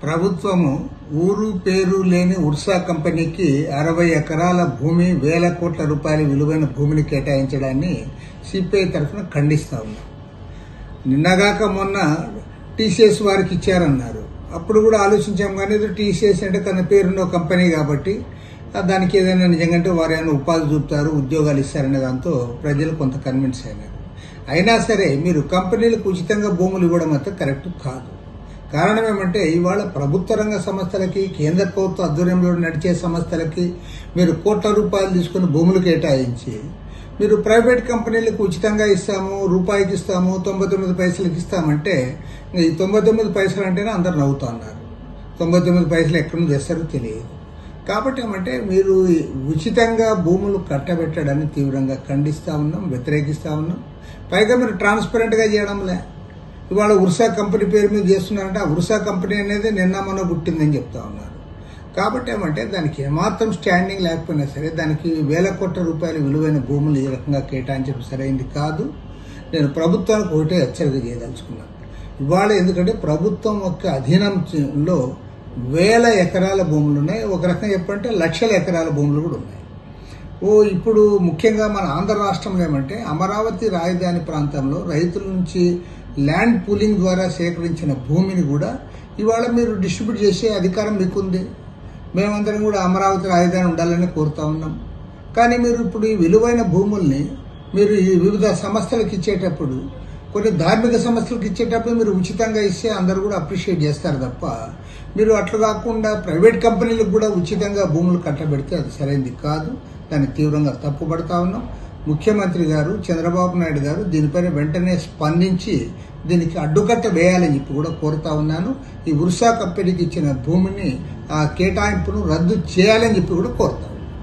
ప్రభుత్వము ఊరు పేరు లేని ఉర్సా కంపెనీకి 60 ఎకరాల భూమి, వేల కోట్ల రూపాయల విలువైన భూమిని కేటాయించడాన్ని సిపిఐ తరఫున ఖండిస్తా ఉన్నాం. నిన్నగాక మొన్న టీసీఎస్ వారికి ఇచ్చారన్నారు. అప్పుడు కూడా ఆలోచించాం, కానీ టీసీఎస్ అంటే తన పేరున్న కంపెనీ కాబట్టి దానికి ఏదైనా నిజంగా వారు ఏమైనా ఉపాధి చూపుతారు, ఉద్యోగాలు ఇస్తారనే దాంతో ప్రజలు కొంత కన్విన్స్ అయినారు. అయినా సరే మీరు కంపెనీలకు ఉచితంగా భూములు ఇవ్వడం అయితే కరెక్ట్ కాదు. కారణం ఏమంటే ఇవాళ ప్రభుత్వ రంగ సంస్థలకి, కేంద్ర ప్రభుత్వ ఆధ్వర్యంలో నడిచే సంస్థలకి మీరు కోట్ల రూపాయలు తీసుకుని భూములు కేటాయించి మీరు ప్రైవేట్ కంపెనీలకు ఉచితంగా ఇస్తాము, రూపాయికి ఇస్తాము, 99 పైసలకి ఇస్తామంటే ఈ 99 పైసలు అంటేనే అందరు నవ్వుతా ఉన్నారు. 99 పైసలు ఎక్కడి నుంచి తెస్తారో తెలియదు. కాబట్టి ఏమంటే మీరు ఉచితంగా భూములు కట్టబెట్టడాన్ని తీవ్రంగా ఖండిస్తా ఉన్నాం, వ్యతిరేకిస్తా ఉన్నాం. పైగా మీరు ట్రాన్స్పరెంట్గా చేయడంలే. ఇవాళ ఉర్సా కంపెనీ పేరు మీద చేస్తున్నారంటే ఆ ఉర్సా కంపెనీ అనేది నిన్న మొన్న పుట్టిందని చెప్తా ఉన్నారు. కాబట్టి ఏమంటే దానికి ఏమాత్రం స్టాండింగ్ లేకపోయినా సరే దానికి వేల కోట్ల రూపాయల విలువైన భూములు ఈ రకంగా కేటాయించడం సరైంది కాదు. నేను ప్రభుత్వానికి ఒకటే హెచ్చరిక చేయదలుచుకున్నాను ఇవాళ. ఎందుకంటే ప్రభుత్వం యొక్క అధీనంలో వేల ఎకరాల భూములు ఉన్నాయి, ఒక రకంగా చెప్పంటే లక్షల ఎకరాల భూములు కూడా ఉన్నాయి. ఇప్పుడు ముఖ్యంగా మన ఆంధ్ర రాష్ట్రంలో ఏమంటే అమరావతి రాజధాని ప్రాంతంలో రైతుల నుంచి ల్యాండ్ పూలింగ్ ద్వారా సేకరించిన భూమిని కూడా ఇవాళ మీరు డిస్ట్రిబ్యూట్ చేసే అధికారం మీకుంది. మేమందరం కూడా అమరావతి రాజధాని ఉండాలని కోరుతా ఉన్నాం. కానీ మీరు ఇప్పుడు ఈ విలువైన భూముల్ని మీరు ఈ వివిధ సంస్థలకు ఇచ్చేటప్పుడు, కొన్ని ధార్మిక సంస్థలకు ఇచ్చేటప్పుడు మీరు ఉచితంగా ఇస్తే అందరూ కూడా అప్రిషియేట్ చేస్తారు తప్ప, మీరు అట్లా కాకుండా ప్రైవేట్ కంపెనీలకు కూడా ఉచితంగా భూములు కట్టబెడితే అది సరైనది కాదు. దాన్ని తీవ్రంగా తప్పుపడతా ఉన్నాం. ముఖ్యమంత్రి గారు చంద్రబాబు నాయుడు గారు దీనిపైన వెంటనే స్పందించి దీనికి అడ్డుకట్ట వేయాలని చెప్పి కూడా కోరుతా ఉన్నాను. ఈ ఉర్సా కంపెనీకి ఇచ్చిన భూమిని ఆ కేటాయింపును రద్దు చేయాలని చెప్పి కూడా కోరుతాను.